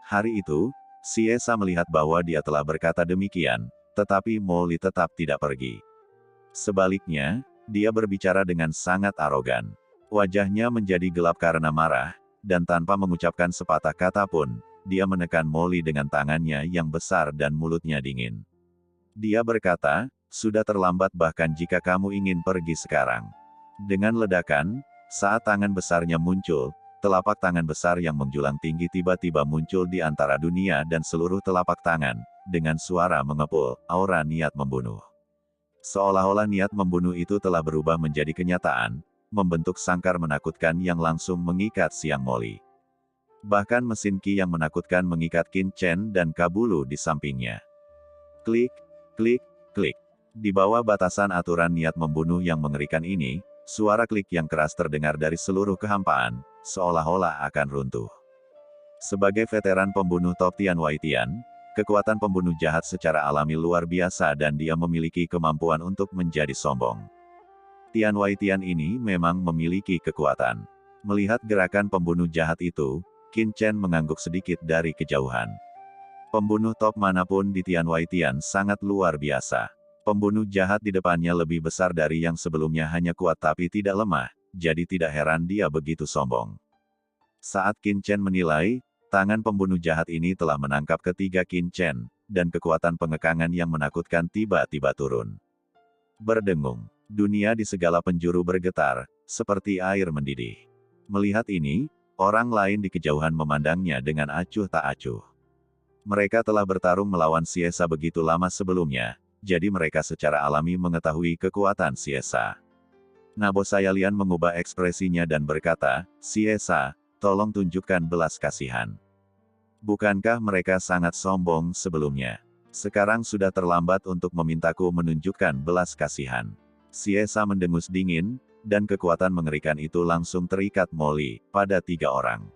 Hari itu, si Esa melihat bahwa dia telah berkata demikian, tetapi Molly tetap tidak pergi. Sebaliknya, dia berbicara dengan sangat arogan. Wajahnya menjadi gelap karena marah, dan tanpa mengucapkan sepatah kata pun, dia menekan Molly dengan tangannya yang besar dan mulutnya dingin. Dia berkata, sudah terlambat bahkan jika kamu ingin pergi sekarang. Dengan ledakan, saat tangan besarnya muncul, telapak tangan besar yang menjulang tinggi tiba-tiba muncul di antara dunia dan seluruh telapak tangan, dengan suara mengepul, aura niat membunuh. Seolah-olah niat membunuh itu telah berubah menjadi kenyataan, membentuk sangkar menakutkan yang langsung mengikat Siang Molly. Bahkan mesin Qi yang menakutkan mengikat Qin Chen dan Kabulu di sampingnya. Klik, klik, klik. Di bawah batasan aturan niat membunuh yang mengerikan ini, suara klik yang keras terdengar dari seluruh kehampaan, seolah-olah akan runtuh. Sebagai veteran pembunuh top Tian Wai Tian, kekuatan pembunuh jahat secara alami luar biasa dan dia memiliki kemampuan untuk menjadi sombong. Tian Wai Tian ini memang memiliki kekuatan. Melihat gerakan pembunuh jahat itu, Qin Chen mengangguk sedikit dari kejauhan. Pembunuh top manapun di Tian Wai Tian sangat luar biasa. Pembunuh jahat di depannya lebih besar dari yang sebelumnya hanya kuat tapi tidak lemah, jadi tidak heran dia begitu sombong. Saat Qin Chen menilai, tangan pembunuh jahat ini telah menangkap ketiga Qin Chen, dan kekuatan pengekangan yang menakutkan tiba-tiba turun. Berdengung, dunia di segala penjuru bergetar, seperti air mendidih. Melihat ini, orang lain di kejauhan memandangnya dengan acuh tak acuh. Mereka telah bertarung melawan si Esa begitu lama sebelumnya, jadi mereka secara alami mengetahui kekuatan si Esa. Nabo Sayalian mengubah ekspresinya dan berkata, si Esa, tolong tunjukkan belas kasihan. Bukankah mereka sangat sombong sebelumnya? Sekarang sudah terlambat untuk memintaku menunjukkan belas kasihan. Si Esa mendengus dingin, dan kekuatan mengerikan itu langsung terikat Molly, pada 3 orang.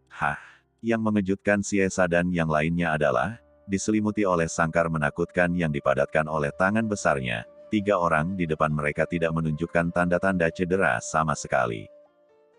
Hah! Yang mengejutkan si Esa dan yang lainnya adalah, diselimuti oleh sangkar menakutkan yang dipadatkan oleh tangan besarnya, 3 orang di depan mereka tidak menunjukkan tanda-tanda cedera sama sekali.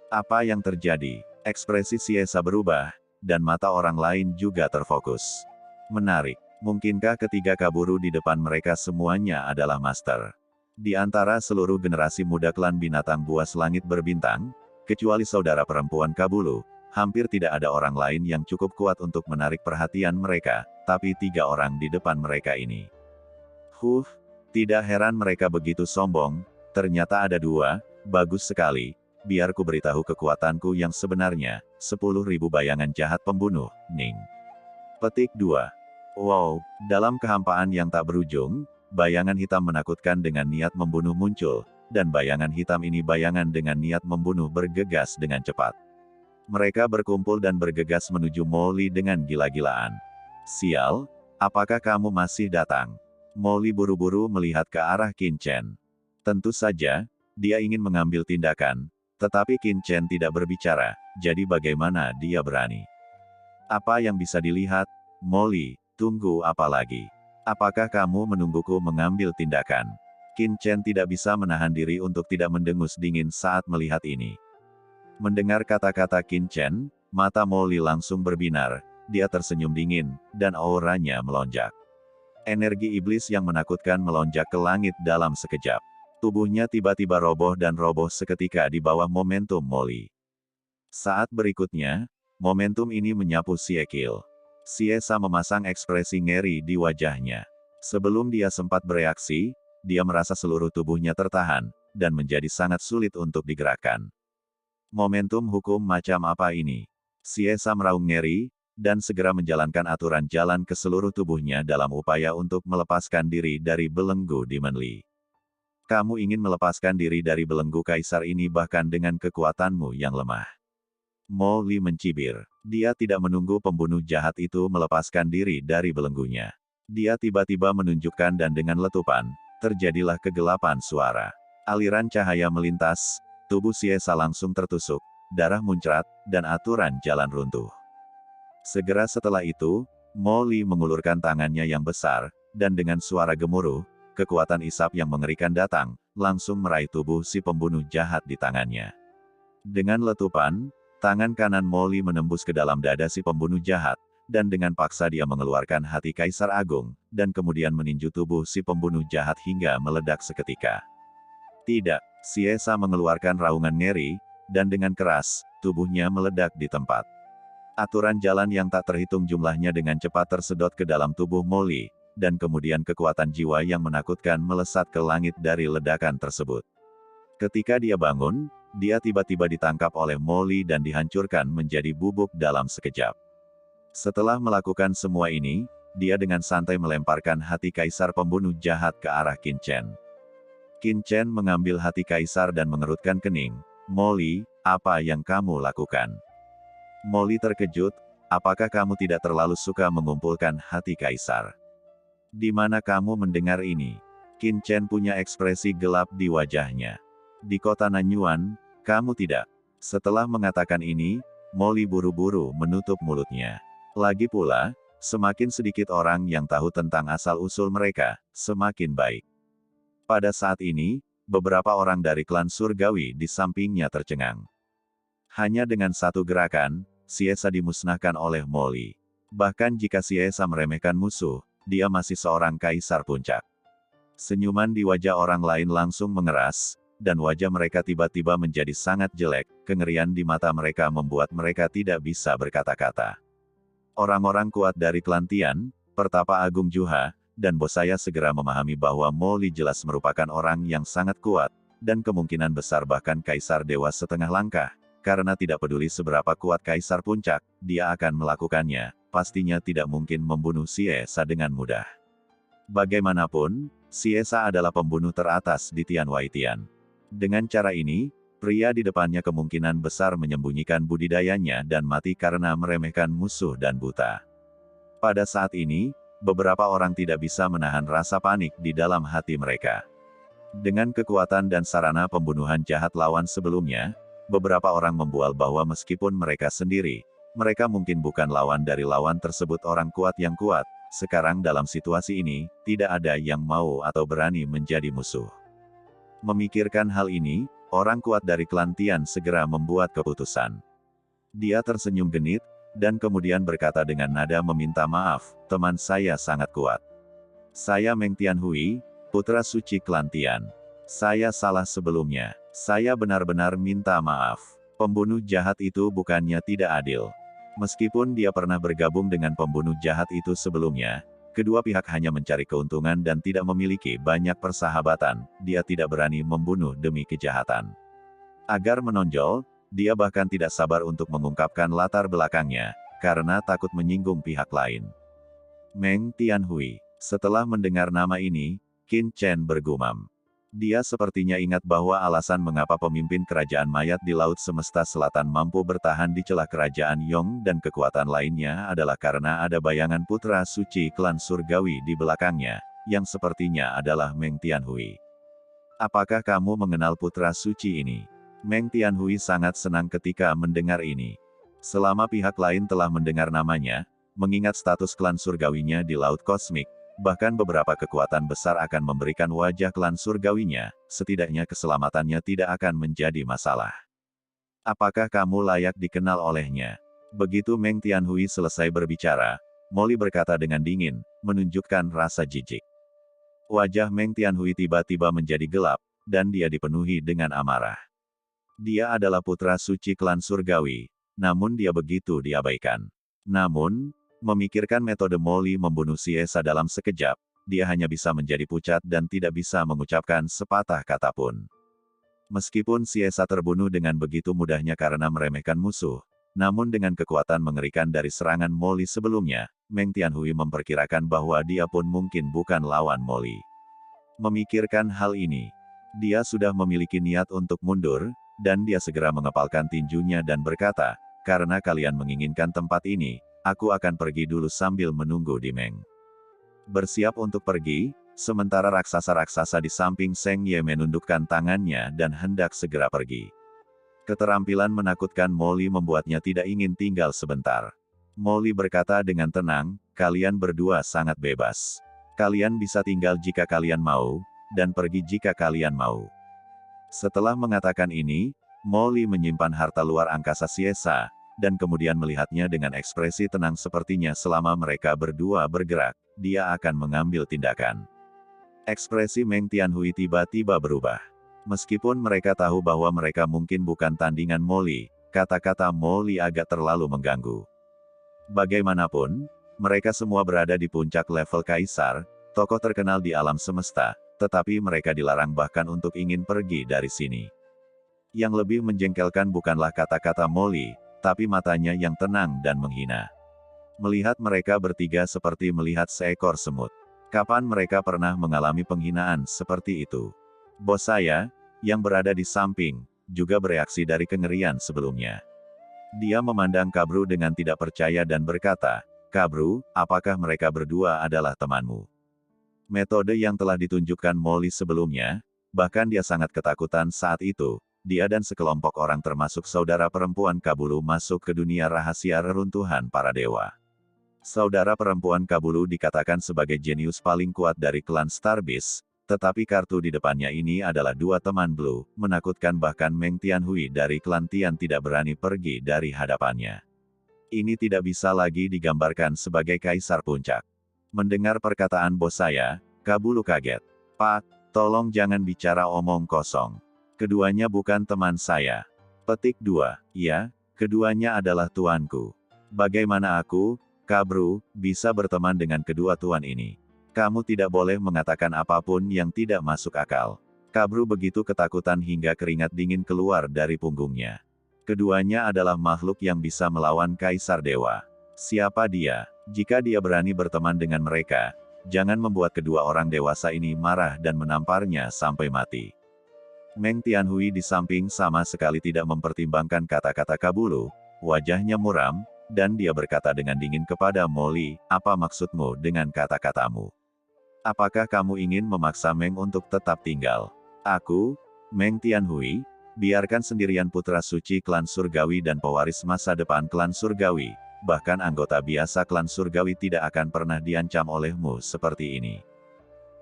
Apa yang terjadi? Ekspresi si Esa berubah, dan mata orang lain juga terfokus. Menarik, mungkinkah ketiga Kaburu di depan mereka semuanya adalah master? Di antara seluruh generasi muda klan binatang buas langit berbintang, kecuali saudara perempuan Kabulu, hampir tidak ada orang lain yang cukup kuat untuk menarik perhatian mereka, tapi 3 orang di depan mereka ini. Tidak heran mereka begitu sombong, ternyata ada 2, bagus sekali. Biar ku beritahu kekuatanku yang sebenarnya, 10.000 bayangan jahat pembunuh, Ning. Petik 2. Wow, dalam kehampaan yang tak berujung, bayangan hitam menakutkan dengan niat membunuh muncul, dan bayangan hitam ini bayangan dengan niat membunuh bergegas dengan cepat. Mereka berkumpul dan bergegas menuju Molly dengan gila-gilaan. Sial, apakah kamu masih datang? Molly buru-buru melihat ke arah Qin Chen. Tentu saja, dia ingin mengambil tindakan, tetapi Qin Chen tidak berbicara, jadi bagaimana dia berani? Apa yang bisa dilihat? Molly, tunggu apa lagi? Apakah kamu menungguku mengambil tindakan? Qin Chen tidak bisa menahan diri untuk tidak mendengus dingin saat melihat ini. Mendengar kata-kata Qin Chen, mata Molly langsung berbinar, dia tersenyum dingin, dan auranya melonjak. Energi iblis yang menakutkan melonjak ke langit dalam sekejap. Tubuhnya tiba-tiba roboh dan roboh seketika di bawah momentum Molly. Saat berikutnya, momentum ini menyapu Siekil. Si Esa memasang ekspresi ngeri di wajahnya. Sebelum dia sempat bereaksi, dia merasa seluruh tubuhnya tertahan, dan menjadi sangat sulit untuk digerakkan. Momentum hukum macam apa ini? Si Esa meraung ngeri, dan segera menjalankan aturan jalan ke seluruh tubuhnya dalam upaya untuk melepaskan diri dari belenggu Demon Li. Kamu ingin melepaskan diri dari belenggu kaisar ini bahkan dengan kekuatanmu yang lemah. Mo Li mencibir. Dia tidak menunggu pembunuh jahat itu melepaskan diri dari belenggunya. Dia tiba-tiba menunjukkan dan dengan letupan, terjadilah kegelapan suara. Aliran cahaya melintas, tubuh si Esa langsung tertusuk, darah muncrat, dan aturan jalan runtuh. Segera setelah itu, Mo Li mengulurkan tangannya yang besar, dan dengan suara gemuruh, kekuatan isap yang mengerikan datang, langsung meraih tubuh si pembunuh jahat di tangannya. Dengan letupan, tangan kanan Mo Li menembus ke dalam dada si pembunuh jahat, dan dengan paksa dia mengeluarkan hati Kaisar Agung, dan kemudian meninju tubuh si pembunuh jahat hingga meledak seketika. Tidak, Ciesa mengeluarkan raungan ngeri, dan dengan keras, tubuhnya meledak di tempat. Aturan jalan yang tak terhitung jumlahnya dengan cepat tersedot ke dalam tubuh Molly, dan kemudian kekuatan jiwa yang menakutkan melesat ke langit dari ledakan tersebut. Ketika dia bangun, dia tiba-tiba ditangkap oleh Molly dan dihancurkan menjadi bubuk dalam sekejap. Setelah melakukan semua ini, dia dengan santai melemparkan hati Kaisar pembunuh jahat ke arah Qin Chen. Qin Chen mengambil hati Kaisar dan mengerutkan kening. Molly, apa yang kamu lakukan? Molly terkejut, apakah kamu tidak terlalu suka mengumpulkan hati Kaisar? Di mana kamu mendengar ini? Qin Chen punya ekspresi gelap di wajahnya. Di kota Nanyuan, kamu tidak. Setelah mengatakan ini, Molly buru-buru menutup mulutnya. Lagi pula, semakin sedikit orang yang tahu tentang asal-usul mereka, semakin baik. Pada saat ini, beberapa orang dari klan surgawi di sampingnya tercengang. Hanya dengan satu gerakan, Ciesa dimusnahkan oleh Molly. Bahkan jika Ciesa meremehkan musuh, dia masih seorang kaisar puncak. Senyuman di wajah orang lain langsung mengeras, dan wajah mereka tiba-tiba menjadi sangat jelek, kengerian di mata mereka membuat mereka tidak bisa berkata-kata. Orang-orang kuat dari klan Tian, Pertapa Agung Juha, dan bos saya segera memahami bahwa Molly jelas merupakan orang yang sangat kuat, dan kemungkinan besar bahkan Kaisar Dewa setengah langkah, karena tidak peduli seberapa kuat Kaisar Puncak, dia akan melakukannya, pastinya tidak mungkin membunuh Ciesa dengan mudah. Bagaimanapun, Ciesa adalah pembunuh teratas di Tian Wai Tian. Dengan cara ini, pria di depannya kemungkinan besar menyembunyikan budidayanya dan mati karena meremehkan musuh dan buta. Pada saat ini, beberapa orang tidak bisa menahan rasa panik di dalam hati mereka. Dengan kekuatan dan sarana pembunuhan jahat lawan sebelumnya, beberapa orang membual bahwa meskipun mereka sendiri, mereka mungkin bukan lawan dari lawan tersebut orang kuat yang kuat, sekarang dalam situasi ini, tidak ada yang mau atau berani menjadi musuh. Memikirkan hal ini, orang kuat dari klan Tian segera membuat keputusan. Dia tersenyum genit, dan kemudian berkata dengan nada meminta maaf, teman saya sangat kuat. Saya Meng Tianhui, putra suci klan Tian. Saya salah sebelumnya. Saya benar-benar minta maaf. Pembunuh jahat itu bukannya tidak adil. Meskipun dia pernah bergabung dengan pembunuh jahat itu sebelumnya, kedua pihak hanya mencari keuntungan dan tidak memiliki banyak persahabatan, dia tidak berani membunuh demi kejahatan. Agar menonjol, dia bahkan tidak sabar untuk mengungkapkan latar belakangnya, karena takut menyinggung pihak lain. Meng Tianhui. Setelah mendengar nama ini, Qin Chen bergumam. Dia sepertinya ingat bahwa alasan mengapa pemimpin kerajaan mayat di Laut Semesta Selatan mampu bertahan di celah kerajaan Yong dan kekuatan lainnya adalah karena ada bayangan putra suci klan surgawi di belakangnya, yang sepertinya adalah Meng Tianhui. Apakah kamu mengenal putra suci ini? Meng Tianhui sangat senang ketika mendengar ini. Selama pihak lain telah mendengar namanya, mengingat status klan surgawinya di Laut Kosmik, bahkan beberapa kekuatan besar akan memberikan wajah klan surgawinya, setidaknya keselamatannya tidak akan menjadi masalah. Apakah kamu layak dikenal olehnya? Begitu Meng Tianhui selesai berbicara, Molly berkata dengan dingin, menunjukkan rasa jijik. Wajah Meng Tianhui tiba-tiba menjadi gelap, dan dia dipenuhi dengan amarah. Dia adalah putra suci klan surgawi, namun dia begitu diabaikan. Namun, memikirkan metode Molly membunuh Ciesa dalam sekejap, dia hanya bisa menjadi pucat dan tidak bisa mengucapkan sepatah kata pun. Meskipun Ciesa terbunuh dengan begitu mudahnya karena meremehkan musuh, namun dengan kekuatan mengerikan dari serangan Molly sebelumnya, Meng Tianhui memperkirakan bahwa dia pun mungkin bukan lawan Molly. Memikirkan hal ini, dia sudah memiliki niat untuk mundur, dan dia segera mengepalkan tinjunya dan berkata, karena kalian menginginkan tempat ini, aku akan pergi dulu sambil menunggu di Meng. Bersiap untuk pergi, sementara raksasa-raksasa di samping Seng Ye menundukkan tangannya dan hendak segera pergi. Keterampilan menakutkan Molly membuatnya tidak ingin tinggal sebentar. Molly berkata dengan tenang, kalian berdua sangat bebas. Kalian bisa tinggal jika kalian mau, dan pergi jika kalian mau. Setelah mengatakan ini, Molly menyimpan harta luar angkasa Ciesa, dan kemudian melihatnya dengan ekspresi tenang sepertinya selama mereka berdua bergerak, dia akan mengambil tindakan. Ekspresi Meng Tianhui tiba-tiba berubah. Meskipun mereka tahu bahwa mereka mungkin bukan tandingan Molly, kata-kata Molly agak terlalu mengganggu. Bagaimanapun, mereka semua berada di puncak level kaisar, tokoh terkenal di alam semesta, tetapi mereka dilarang bahkan untuk ingin pergi dari sini. Yang lebih menjengkelkan bukanlah kata-kata Molly, tapi matanya yang tenang dan menghina. Melihat mereka bertiga seperti melihat seekor semut. Kapan mereka pernah mengalami penghinaan seperti itu? Bos saya, yang berada di samping, juga bereaksi dari kengerian sebelumnya. Dia memandang Kabru dengan tidak percaya dan berkata, "Kabru, apakah mereka berdua adalah temanmu?" Metode yang telah ditunjukkan Molly sebelumnya, bahkan dia sangat ketakutan saat itu, dia dan sekelompok orang termasuk saudara perempuan Kabulu masuk ke dunia rahasia reruntuhan para dewa. Saudara perempuan Kabulu dikatakan sebagai jenius paling kuat dari klan Starbase, tetapi kartu di depannya ini adalah dua teman Blue, menakutkan bahkan Meng Tianhui dari klan Tian tidak berani pergi dari hadapannya. Ini tidak bisa lagi digambarkan sebagai kaisar puncak. Mendengar perkataan bos saya, Kabulu kaget. "Pak, tolong jangan bicara omong kosong. Keduanya bukan teman saya." Petik 2. Ya, keduanya adalah tuanku. Bagaimana aku, Kabru, bisa berteman dengan kedua tuan ini? Kamu tidak boleh mengatakan apapun yang tidak masuk akal. Kabru begitu ketakutan hingga keringat dingin keluar dari punggungnya. Keduanya adalah makhluk yang bisa melawan Kaisar Dewa. Siapa dia? Jika dia berani berteman dengan mereka, jangan membuat kedua orang dewasa ini marah dan menamparnya sampai mati. Meng Tianhui di samping sama sekali tidak mempertimbangkan kata-kata Kabulu, wajahnya muram, dan dia berkata dengan dingin kepada Molly, "Apa maksudmu dengan kata-katamu? Apakah kamu ingin memaksa Meng untuk tetap tinggal?" "Aku, Meng Tianhui, biarkan sendirian putra suci klan surgawi dan pewaris masa depan klan surgawi, bahkan anggota biasa klan surgawi tidak akan pernah diancam olehmu seperti ini."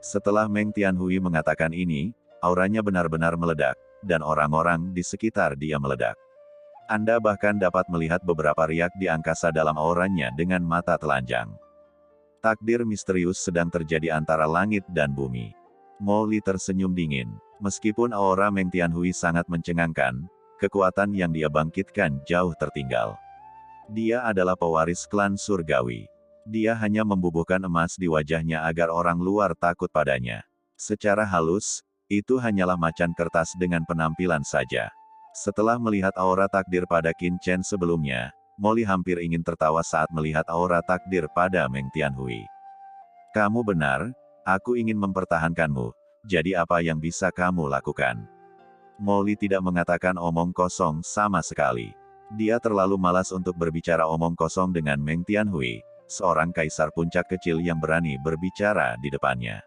Setelah Meng Tianhui mengatakan ini, auranya benar-benar meledak, dan orang-orang di sekitar dia meledak. Anda bahkan dapat melihat beberapa riak di angkasa dalam auranya dengan mata telanjang. Takdir misterius sedang terjadi antara langit dan bumi. Molly tersenyum dingin. Meskipun aura Meng Tianhui sangat mencengangkan, kekuatan yang dia bangkitkan jauh tertinggal. Dia adalah pewaris klan surgawi. Dia hanya membubuhkan emas di wajahnya agar orang luar takut padanya. Secara halus, itu hanyalah macan kertas dengan penampilan saja. Setelah melihat aura takdir pada Qin Chen sebelumnya, Molly hampir ingin tertawa saat melihat aura takdir pada Meng Tianhui. "Kamu benar, aku ingin mempertahankanmu. Jadi apa yang bisa kamu lakukan?" Molly tidak mengatakan omong kosong sama sekali. Dia terlalu malas untuk berbicara omong kosong dengan Meng Tianhui, seorang kaisar puncak kecil yang berani berbicara di depannya.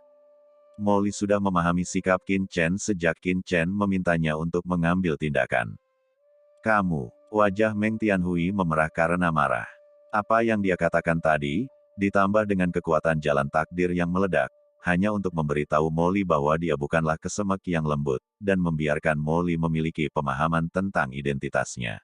Molly sudah memahami sikap Qin Chen sejak Qin Chen memintanya untuk mengambil tindakan. "Kamu," wajah Meng Tianhui memerah karena marah. Apa yang dia katakan tadi, ditambah dengan kekuatan jalan takdir yang meledak, hanya untuk memberitahu Molly bahwa dia bukanlah kesemek yang lembut, dan membiarkan Molly memiliki pemahaman tentang identitasnya.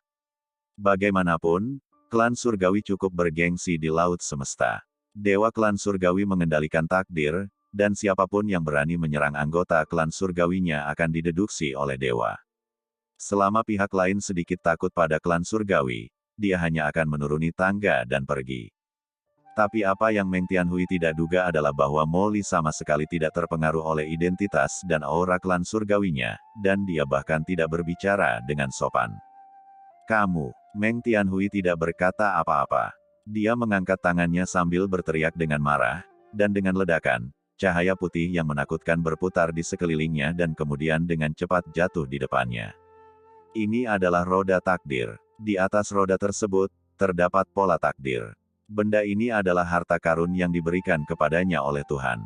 Bagaimanapun, klan surgawi cukup bergengsi di laut semesta. Dewa klan surgawi mengendalikan takdir, dan siapapun yang berani menyerang anggota klan surgawinya akan dideduksi oleh dewa. Selama pihak lain sedikit takut pada klan surgawi, dia hanya akan menuruni tangga dan pergi. Tapi apa yang Meng Tianhui tidak duga adalah bahwa Molly sama sekali tidak terpengaruh oleh identitas dan aura klan surgawinya, dan dia bahkan tidak berbicara dengan sopan. "Kamu," Meng Tianhui tidak berkata apa-apa. Dia mengangkat tangannya sambil berteriak dengan marah, dan dengan ledakan, cahaya putih yang menakutkan berputar di sekelilingnya dan kemudian dengan cepat jatuh di depannya. Ini adalah roda takdir. Di atas roda tersebut, terdapat pola takdir. Benda ini adalah harta karun yang diberikan kepadanya oleh Tuhan.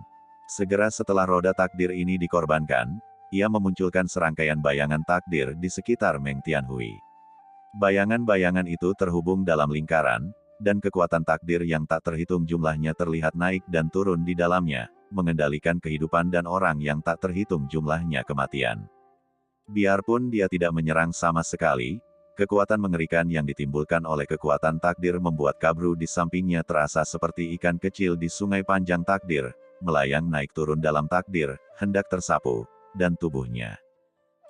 Segera setelah roda takdir ini dikorbankan, ia memunculkan serangkaian bayangan takdir di sekitar Meng Tianhui. Bayangan-bayangan itu terhubung dalam lingkaran, dan kekuatan takdir yang tak terhitung jumlahnya terlihat naik dan turun di dalamnya, mengendalikan kehidupan dan orang yang tak terhitung jumlahnya kematian. Biarpun dia tidak menyerang sama sekali, kekuatan mengerikan yang ditimbulkan oleh kekuatan takdir membuat kabru di sampingnya terasa seperti ikan kecil di sungai panjang takdir, melayang naik turun dalam takdir, hendak tersapu, dan tubuhnya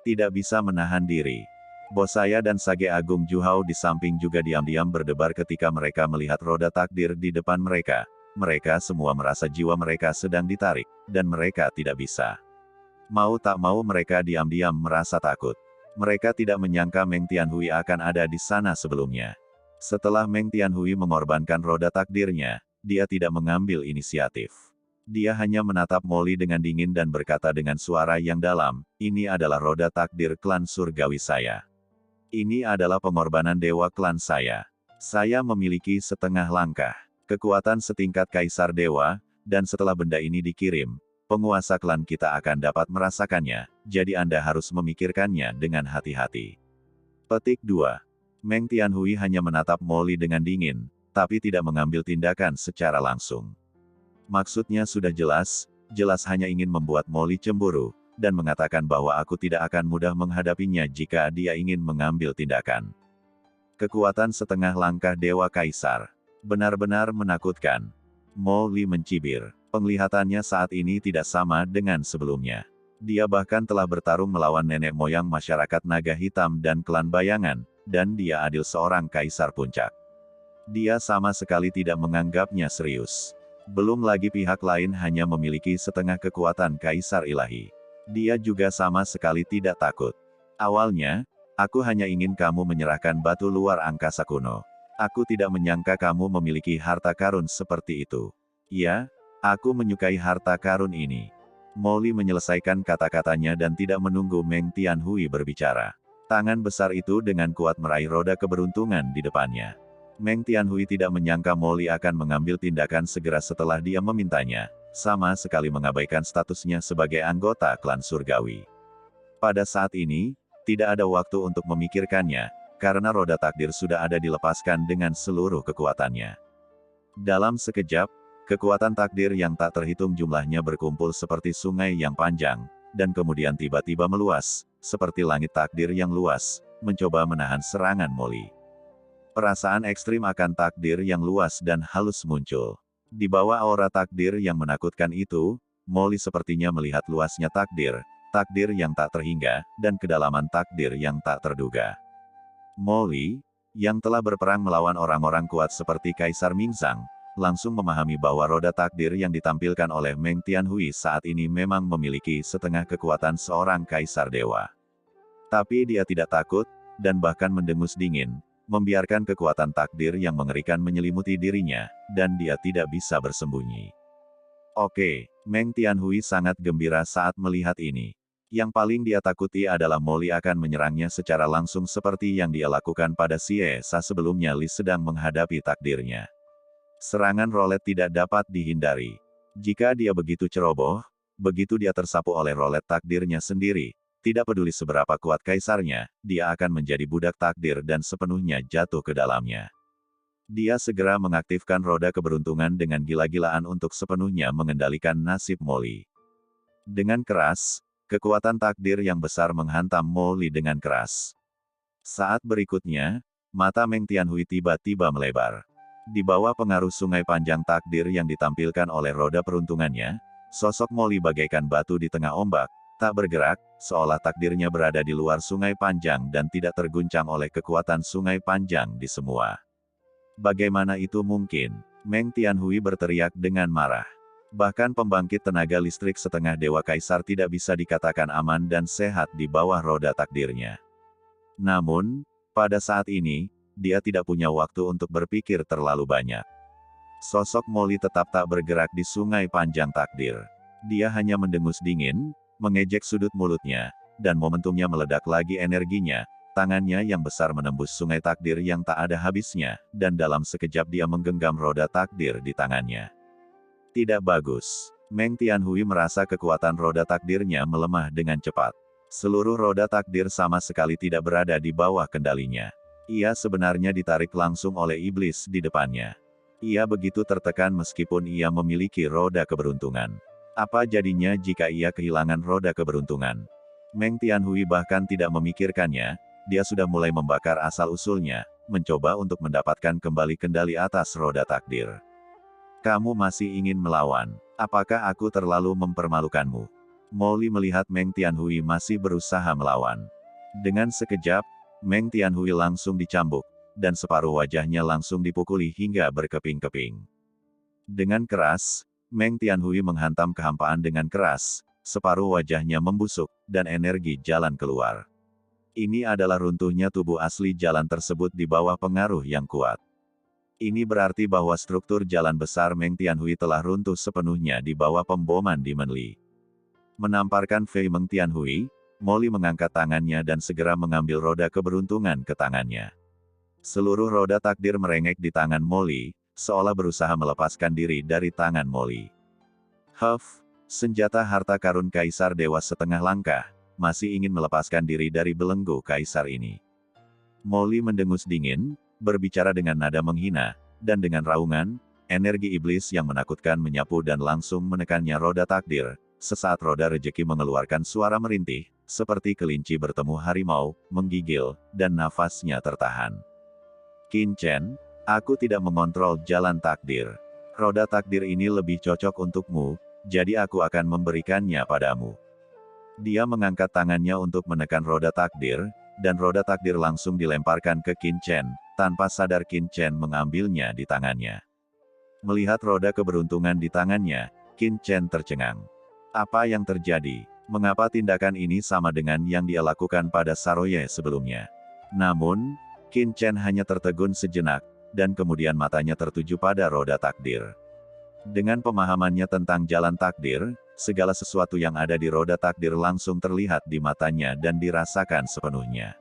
tidak bisa menahan diri. Bos saya dan Sage Agung Juhao di samping juga diam-diam berdebar ketika mereka melihat roda takdir di depan mereka. Mereka semua merasa jiwa mereka sedang ditarik, dan mereka tidak bisa. Mau tak mau mereka diam-diam merasa takut. Mereka tidak menyangka Meng Tianhui akan ada di sana sebelumnya. Setelah Meng Tianhui mengorbankan roda takdirnya, dia tidak mengambil inisiatif. Dia hanya menatap Molly dengan dingin dan berkata dengan suara yang dalam, "Ini adalah roda takdir klan surgawi saya. Ini adalah pengorbanan dewa klan saya. Saya memiliki setengah langkah kekuatan setingkat kaisar dewa, dan setelah benda ini dikirim, penguasa klan kita akan dapat merasakannya, jadi Anda harus memikirkannya dengan hati-hati." Petik 2. Meng Tianhui hanya menatap Molly dengan dingin, tapi tidak mengambil tindakan secara langsung. Maksudnya sudah jelas, jelas hanya ingin membuat Molly cemburu, dan mengatakan bahwa aku tidak akan mudah menghadapinya jika dia ingin mengambil tindakan. Kekuatan setengah langkah dewa kaisar. Benar-benar menakutkan. Molly mencibir. Penglihatannya saat ini tidak sama dengan sebelumnya. Dia bahkan telah bertarung melawan nenek moyang masyarakat naga hitam dan klan bayangan, dan dia adil seorang kaisar puncak. Dia sama sekali tidak menganggapnya serius. Belum lagi pihak lain hanya memiliki setengah kekuatan kaisar ilahi. Dia juga sama sekali tidak takut. Awalnya, aku hanya ingin kamu menyerahkan batu luar angkasa kuno. Aku tidak menyangka kamu memiliki harta karun seperti itu. Ya, aku menyukai harta karun ini. Molly menyelesaikan kata-katanya dan tidak menunggu Meng Tianhui berbicara. Tangan besar itu dengan kuat meraih roda keberuntungan di depannya. Meng Tianhui tidak menyangka Molly akan mengambil tindakan segera setelah dia memintanya, sama sekali mengabaikan statusnya sebagai anggota klan surgawi. Pada saat ini, tidak ada waktu untuk memikirkannya, karena roda takdir sudah ada dilepaskan dengan seluruh kekuatannya. Dalam sekejap, kekuatan takdir yang tak terhitung jumlahnya berkumpul seperti sungai yang panjang, dan kemudian tiba-tiba meluas, seperti langit takdir yang luas, mencoba menahan serangan Molly. Perasaan ekstrim akan takdir yang luas dan halus muncul. Di bawah aura takdir yang menakutkan itu, Molly sepertinya melihat luasnya takdir yang tak terhingga, dan kedalaman takdir yang tak terduga. Molly, yang telah berperang melawan orang-orang kuat seperti Kaisar Mingzang, langsung memahami bahwa roda takdir yang ditampilkan oleh Meng Tianhui saat ini memang memiliki setengah kekuatan seorang kaisar dewa. Tapi dia tidak takut, dan bahkan mendengus dingin, membiarkan kekuatan takdir yang mengerikan menyelimuti dirinya, dan dia tidak bisa bersembunyi. Oke, Meng Tianhui sangat gembira saat melihat ini. Yang paling dia takuti adalah Molly akan menyerangnya secara langsung seperti yang dia lakukan pada Xie Sa sebelumnya Li sedang menghadapi takdirnya. Serangan rolet tidak dapat dihindari. Jika dia begitu ceroboh, begitu dia tersapu oleh rolet takdirnya sendiri, tidak peduli seberapa kuat kaisarnya, dia akan menjadi budak takdir dan sepenuhnya jatuh ke dalamnya. Dia segera mengaktifkan roda keberuntungan dengan gila-gilaan untuk sepenuhnya mengendalikan nasib Molly. Dengan keras, kekuatan takdir yang besar menghantam Molly dengan keras. Saat berikutnya, mata Meng Tianhui tiba-tiba melebar. Di bawah pengaruh sungai panjang takdir yang ditampilkan oleh roda peruntungannya, sosok Molly bagaikan batu di tengah ombak, tak bergerak, seolah takdirnya berada di luar sungai panjang dan tidak terguncang oleh kekuatan sungai panjang di semua. Bagaimana itu mungkin? Meng Tianhui berteriak dengan marah. Bahkan pembangkit tenaga listrik setengah dewa kaisar tidak bisa dikatakan aman dan sehat di bawah roda takdirnya. Namun, pada saat ini, dia tidak punya waktu untuk berpikir terlalu banyak. Sosok Molly tetap tak bergerak di sungai panjang takdir. Dia hanya mendengus dingin, mengejek sudut mulutnya, dan momentumnya meledak lagi energinya, tangannya yang besar menembus sungai takdir yang tak ada habisnya, dan dalam sekejap dia menggenggam roda takdir di tangannya. Tidak bagus. Meng Tianhui merasa kekuatan roda takdirnya melemah dengan cepat. Seluruh roda takdir sama sekali tidak berada di bawah kendalinya. Ia sebenarnya ditarik langsung oleh iblis di depannya. Ia begitu tertekan meskipun ia memiliki roda keberuntungan. Apa jadinya jika ia kehilangan roda keberuntungan? Meng Tianhui bahkan tidak memikirkannya, dia sudah mulai membakar asal-usulnya, mencoba untuk mendapatkan kembali kendali atas roda takdir. Kamu masih ingin melawan? Apakah aku terlalu mempermalukanmu? Molly melihat Meng Tianhui masih berusaha melawan. Dengan sekejap, Meng Tianhui langsung dicambuk, dan separuh wajahnya langsung dipukuli hingga berkeping-keping. Dengan keras, Meng Tianhui menghantam kehampaan dengan keras, separuh wajahnya membusuk, dan energi jalan keluar. Ini adalah runtuhnya tubuh asli jalan tersebut di bawah pengaruh yang kuat. Ini berarti bahwa struktur jalan besar Meng Tianhui telah runtuh sepenuhnya di bawah pemboman Demon Li. Menamparkan Fei Meng Tianhui, Molly mengangkat tangannya dan segera mengambil roda keberuntungan ke tangannya. Seluruh roda takdir merengek di tangan Molly, seolah berusaha melepaskan diri dari tangan Molly. Huff, senjata harta karun Kaisar Dewa setengah langkah, masih ingin melepaskan diri dari belenggu Kaisar ini. Molly mendengus dingin, berbicara dengan nada menghina, dan dengan raungan, energi iblis yang menakutkan menyapu dan langsung menekannya roda takdir. Sesaat roda rejeki mengeluarkan suara merintih, seperti kelinci bertemu harimau, menggigil, dan nafasnya tertahan. Qin Chen, aku tidak mengontrol jalan takdir. Roda takdir ini lebih cocok untukmu, jadi aku akan memberikannya padamu. Dia mengangkat tangannya untuk menekan roda takdir, dan roda takdir langsung dilemparkan ke Qin Chen, tanpa sadar Qin Chen mengambilnya di tangannya. Melihat roda keberuntungan di tangannya, Qin Chen tercengang. Apa yang terjadi? Mengapa tindakan ini sama dengan yang dia lakukan pada Saroye sebelumnya? Namun, Qin Chen hanya tertegun sejenak, dan kemudian matanya tertuju pada roda takdir. Dengan pemahamannya tentang jalan takdir, segala sesuatu yang ada di roda takdir langsung terlihat di matanya dan dirasakan sepenuhnya.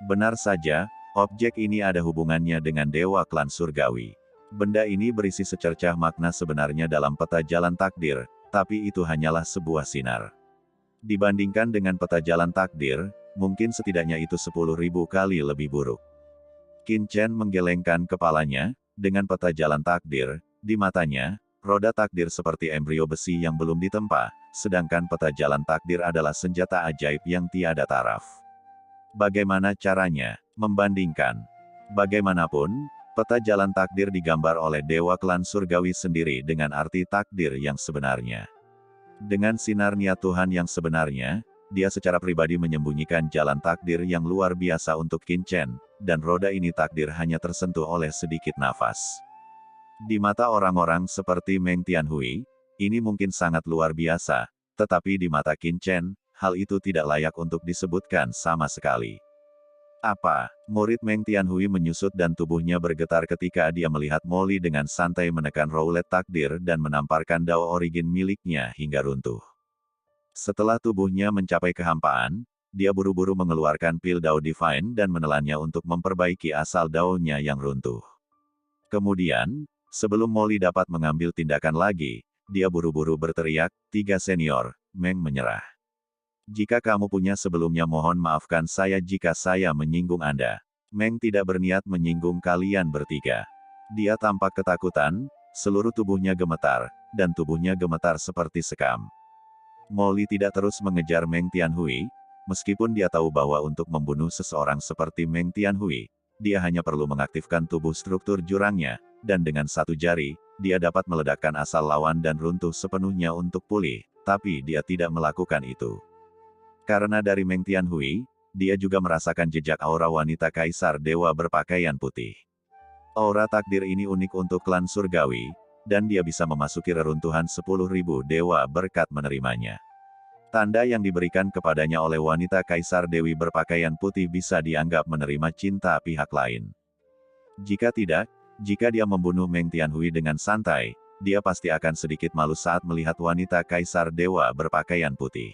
Benar saja, objek ini ada hubungannya dengan Dewa Klan Surgawi. Benda ini berisi secercah makna sebenarnya dalam peta jalan takdir, tapi itu hanyalah sebuah sinar. Dibandingkan dengan peta jalan takdir, mungkin setidaknya itu 10.000 kali lebih buruk. Qin Chen menggelengkan kepalanya, dengan peta jalan takdir, di matanya, roda takdir seperti embrio besi yang belum ditempa, sedangkan peta jalan takdir adalah senjata ajaib yang tiada taraf. Bagaimana caranya? Membandingkan. Bagaimanapun, peta jalan takdir digambar oleh Dewa Klan Surgawi sendiri dengan arti takdir yang sebenarnya. Dengan sinar niat Tuhan yang sebenarnya, dia secara pribadi menyembunyikan jalan takdir yang luar biasa untuk Qin Chen, dan roda ini takdir hanya tersentuh oleh sedikit nafas. Di mata orang-orang seperti Meng Tianhui, ini mungkin sangat luar biasa, tetapi di mata Qin Chen, hal itu tidak layak untuk disebutkan sama sekali. Apa? Murid Meng Tianhui menyusut dan tubuhnya bergetar ketika dia melihat Molly dengan santai menekan roulet takdir dan menamparkan dao origin miliknya hingga runtuh. Setelah tubuhnya mencapai kehampaan, dia buru-buru mengeluarkan pil dao divine dan menelannya untuk memperbaiki asal daonya yang runtuh. Kemudian, sebelum Molly dapat mengambil tindakan lagi, dia buru-buru berteriak, "Tiga senior, Meng menyerah. Jika kamu punya sebelumnya mohon maafkan saya jika saya menyinggung Anda." Meng tidak berniat menyinggung kalian bertiga. Dia tampak ketakutan, seluruh tubuhnya gemetar, dan tubuhnya gemetar seperti sekam. Molly tidak terus mengejar Meng Tianhui, meskipun dia tahu bahwa untuk membunuh seseorang seperti Meng Tianhui, dia hanya perlu mengaktifkan tubuh struktur jurangnya, dan dengan satu jari, dia dapat meledakkan asal lawan dan runtuh sepenuhnya untuk pulih, tapi dia tidak melakukan itu. Karena dari Meng Tianhui, dia juga merasakan jejak aura wanita Kaisar Dewa berpakaian putih. Aura takdir ini unik untuk klan surgawi, dan dia bisa memasuki reruntuhan 10.000 dewa berkat menerimanya. Tanda yang diberikan kepadanya oleh wanita Kaisar Dewi berpakaian putih bisa dianggap menerima cinta pihak lain. Jika tidak, jika dia membunuh Meng Tianhui dengan santai, dia pasti akan sedikit malu saat melihat wanita Kaisar Dewa berpakaian putih.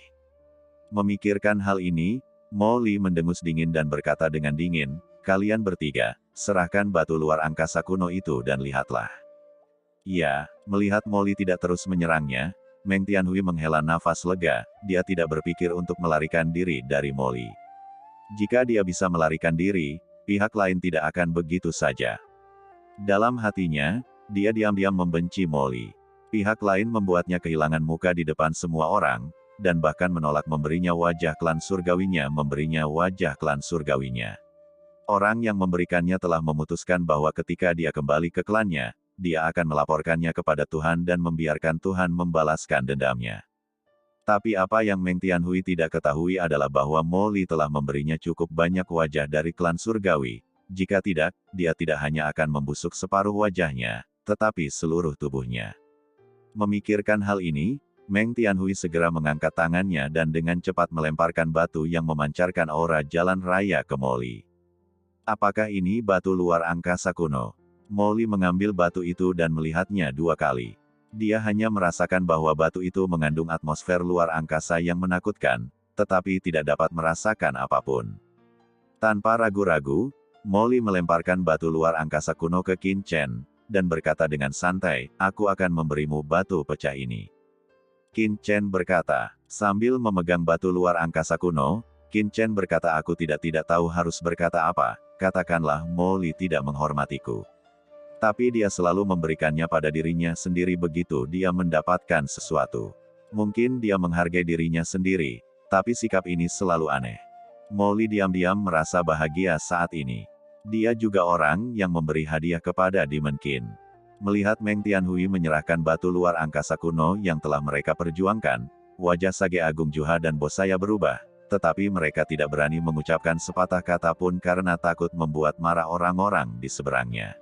Memikirkan hal ini, Molly mendengus dingin dan berkata dengan dingin, "Kalian bertiga, serahkan batu luar angkasa kuno itu dan lihatlah." Ya, melihat Molly tidak terus menyerangnya, Meng Tianhui menghela nafas lega, dia tidak berpikir untuk melarikan diri dari Molly. Jika dia bisa melarikan diri, pihak lain tidak akan begitu saja. Dalam hatinya, dia diam-diam membenci Molly. Pihak lain membuatnya kehilangan muka di depan semua orang, dan bahkan menolak memberinya wajah klan surgawinya. Orang yang memberikannya telah memutuskan bahwa ketika dia kembali ke klannya, dia akan melaporkannya kepada Tuhan dan membiarkan Tuhan membalaskan dendamnya. Tapi apa yang Meng Tianhui tidak ketahui adalah bahwa Mo Li telah memberinya cukup banyak wajah dari klan surgawi. Jika tidak, dia tidak hanya akan membusuk separuh wajahnya, tetapi seluruh tubuhnya. Memikirkan hal ini, Meng Tianhui segera mengangkat tangannya dan dengan cepat melemparkan batu yang memancarkan aura jalan raya ke Mo Li. Apakah ini batu luar angkasa kuno? Mo Li mengambil batu itu dan melihatnya 2 kali. Dia hanya merasakan bahwa batu itu mengandung atmosfer luar angkasa yang menakutkan, tetapi tidak dapat merasakan apapun. Tanpa ragu-ragu, Mo Li melemparkan batu luar angkasa kuno ke Qin Chen, dan berkata dengan santai, "Aku akan memberimu batu pecah ini." Qin Chen berkata, sambil memegang batu luar angkasa kuno, Qin Chen berkata, "Aku tidak tahu harus berkata apa, katakanlah Mo Li tidak menghormatiku. Tapi dia selalu memberikannya pada dirinya sendiri begitu dia mendapatkan sesuatu. Mungkin dia menghargai dirinya sendiri, tapi sikap ini selalu aneh." Mo Li diam-diam merasa bahagia saat ini. Dia juga orang yang memberi hadiah kepada Demon King. Melihat Meng Tianhui menyerahkan batu luar angkasa kuno yang telah mereka perjuangkan, wajah Sage Agung Juha dan Bosaya berubah, tetapi mereka tidak berani mengucapkan sepatah kata pun karena takut membuat marah orang-orang di seberangnya.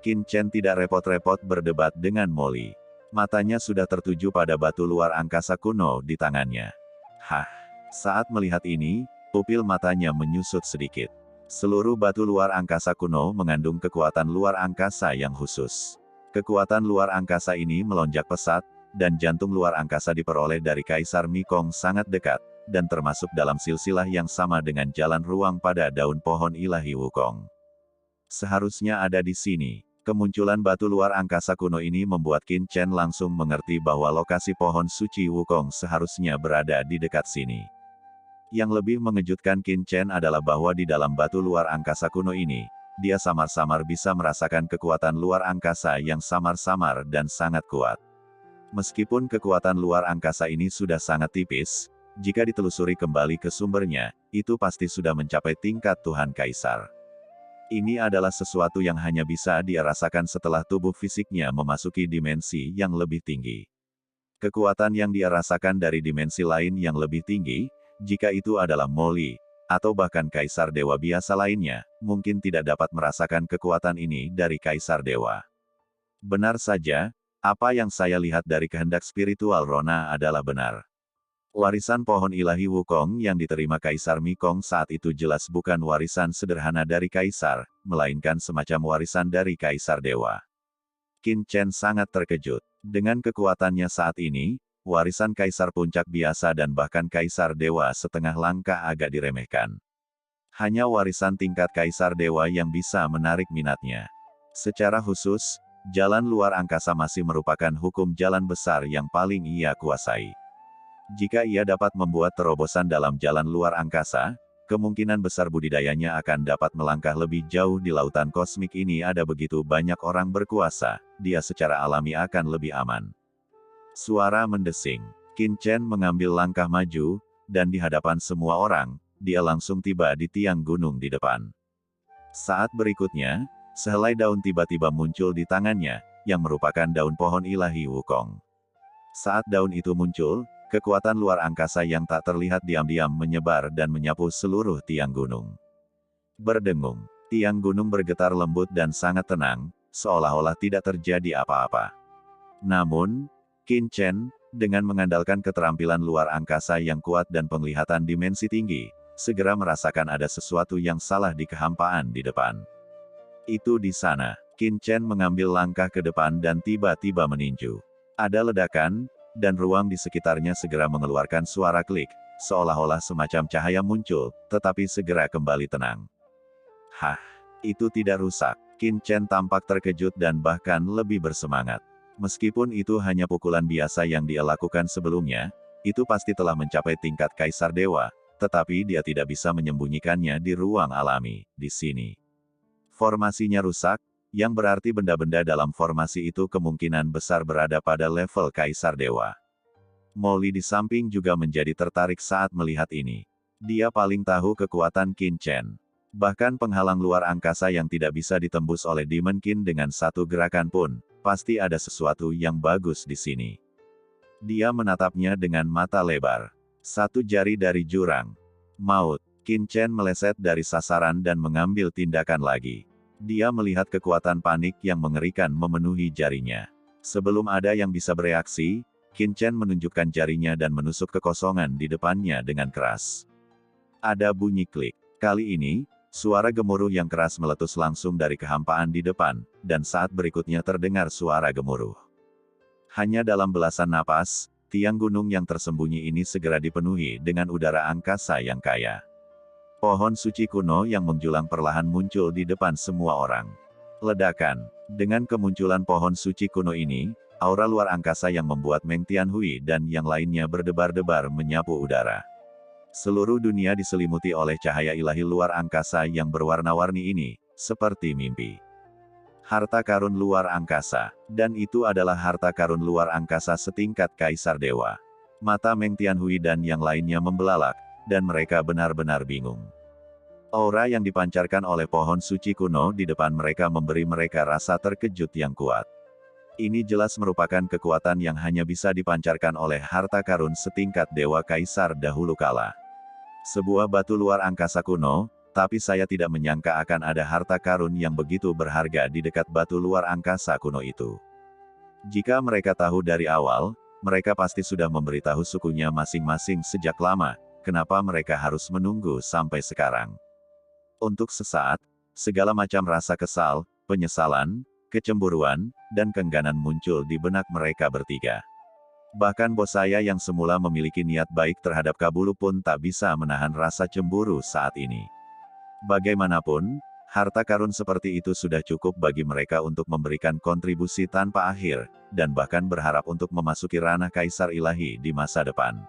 Qin Chen tidak repot-repot berdebat dengan Mo Li. Matanya sudah tertuju pada batu luar angkasa kuno di tangannya. Hah! Saat melihat ini, pupil matanya menyusut sedikit. Seluruh batu luar angkasa kuno mengandung kekuatan luar angkasa yang khusus. Kekuatan luar angkasa ini melonjak pesat, dan jantung luar angkasa diperoleh dari Kaisar Mikong sangat dekat, dan termasuk dalam silsilah yang sama dengan jalan ruang pada daun pohon ilahi Wukong. Seharusnya ada di sini. Kemunculan batu luar angkasa kuno ini membuat Qin Chen langsung mengerti bahwa lokasi pohon suci Wukong seharusnya berada di dekat sini. Yang lebih mengejutkan Qin Chen adalah bahwa di dalam batu luar angkasa kuno ini, dia samar-samar bisa merasakan kekuatan luar angkasa yang samar-samar dan sangat kuat. Meskipun kekuatan luar angkasa ini sudah sangat tipis, jika ditelusuri kembali ke sumbernya, itu pasti sudah mencapai tingkat Tuhan Kaisar. Ini adalah sesuatu yang hanya bisa dia rasakan setelah tubuh fisiknya memasuki dimensi yang lebih tinggi. Kekuatan yang dia rasakan dari dimensi lain yang lebih tinggi, jika itu adalah Mo Li, atau bahkan Kaisar Dewa biasa lainnya, mungkin tidak dapat merasakan kekuatan ini dari Kaisar Dewa. Benar saja, apa yang saya lihat dari kehendak spiritual Rona adalah benar. Warisan pohon ilahi Wukong yang diterima Kaisar Mikong saat itu jelas bukan warisan sederhana dari Kaisar, melainkan semacam warisan dari Kaisar Dewa. Qin Chen sangat terkejut. Dengan kekuatannya saat ini, warisan Kaisar Puncak biasa dan bahkan Kaisar Dewa setengah langkah agak diremehkan. Hanya warisan tingkat Kaisar Dewa yang bisa menarik minatnya. Secara khusus, jalan luar angkasa masih merupakan hukum jalan besar yang paling ia kuasai. Jika ia dapat membuat terobosan dalam jalan luar angkasa, kemungkinan besar budidayanya akan dapat melangkah lebih jauh di lautan kosmik ini. Ada begitu banyak orang berkuasa, dia secara alami akan lebih aman. Suara mendesing. Qin Chen mengambil langkah maju, dan di hadapan semua orang, dia langsung tiba di tiang gunung di depan. Saat berikutnya, sehelai daun tiba-tiba muncul di tangannya, yang merupakan daun pohon ilahi Wukong. Saat daun itu muncul, kekuatan luar angkasa yang tak terlihat diam-diam menyebar dan menyapu seluruh tiang gunung. Berdengung, tiang gunung bergetar lembut dan sangat tenang, seolah-olah tidak terjadi apa-apa. Namun, Qin Chen, dengan mengandalkan keterampilan luar angkasa yang kuat dan penglihatan dimensi tinggi, segera merasakan ada sesuatu yang salah di kehampaan di depan. Itu di sana. Qin Chen mengambil langkah ke depan dan tiba-tiba meninju. Ada ledakan, dan ruang di sekitarnya segera mengeluarkan suara klik, seolah-olah semacam cahaya muncul, tetapi segera kembali tenang. Hah, itu tidak rusak. Qin Chen tampak terkejut dan bahkan lebih bersemangat. Meskipun itu hanya pukulan biasa yang dia lakukan sebelumnya, itu pasti telah mencapai tingkat Kaisar Dewa, tetapi dia tidak bisa menyembunyikannya di ruang alami, di sini. Formasinya rusak, yang berarti benda-benda dalam formasi itu kemungkinan besar berada pada level Kaisar Dewa. Molly di samping juga menjadi tertarik saat melihat ini. Dia paling tahu kekuatan Qin Chen. Bahkan penghalang luar angkasa yang tidak bisa ditembus oleh Demon Qin dengan satu gerakan pun, pasti ada sesuatu yang bagus di sini. Dia menatapnya dengan mata lebar. Satu jari dari jurang. Maut. Qin Chen meleset dari sasaran dan mengambil tindakan lagi. Dia melihat kekuatan panik yang mengerikan memenuhi jarinya. Sebelum ada yang bisa bereaksi, Qin Chen menunjukkan jarinya dan menusuk kekosongan di depannya dengan keras. Ada bunyi klik. Kali ini, suara gemuruh yang keras meletus langsung dari kehampaan di depan, dan saat berikutnya terdengar suara gemuruh. Hanya dalam belasan napas, tiang gunung yang tersembunyi ini segera dipenuhi dengan udara angkasa yang kaya. Pohon suci kuno yang menjulang perlahan muncul di depan semua orang. Ledakan. Dengan kemunculan pohon suci kuno ini, aura luar angkasa yang membuat Meng Tianhui dan yang lainnya berdebar-debar menyapu udara. Seluruh dunia diselimuti oleh cahaya ilahi luar angkasa yang berwarna-warni ini, seperti mimpi. Harta karun luar angkasa. Dan itu adalah harta karun luar angkasa setingkat Kaisar Dewa. Mata Meng Tianhui dan yang lainnya membelalak, dan mereka benar-benar bingung. Aura yang dipancarkan oleh pohon suci kuno di depan mereka memberi mereka rasa terkejut yang kuat. Ini jelas merupakan kekuatan yang hanya bisa dipancarkan oleh harta karun setingkat Dewa Kaisar dahulu kala. Sebuah batu luar angkasa kuno, tapi saya tidak menyangka akan ada harta karun yang begitu berharga di dekat batu luar angkasa kuno itu. Jika mereka tahu dari awal, mereka pasti sudah memberitahu sukunya masing-masing sejak lama, kenapa mereka harus menunggu sampai sekarang. Untuk sesaat, segala macam rasa kesal, penyesalan, kecemburuan, dan keengganan muncul di benak mereka bertiga. Bahkan bos saya yang semula memiliki niat baik terhadap Kabulu pun tak bisa menahan rasa cemburu saat ini. Bagaimanapun, harta karun seperti itu sudah cukup bagi mereka untuk memberikan kontribusi tanpa akhir, dan bahkan berharap untuk memasuki ranah Kaisar Ilahi di masa depan.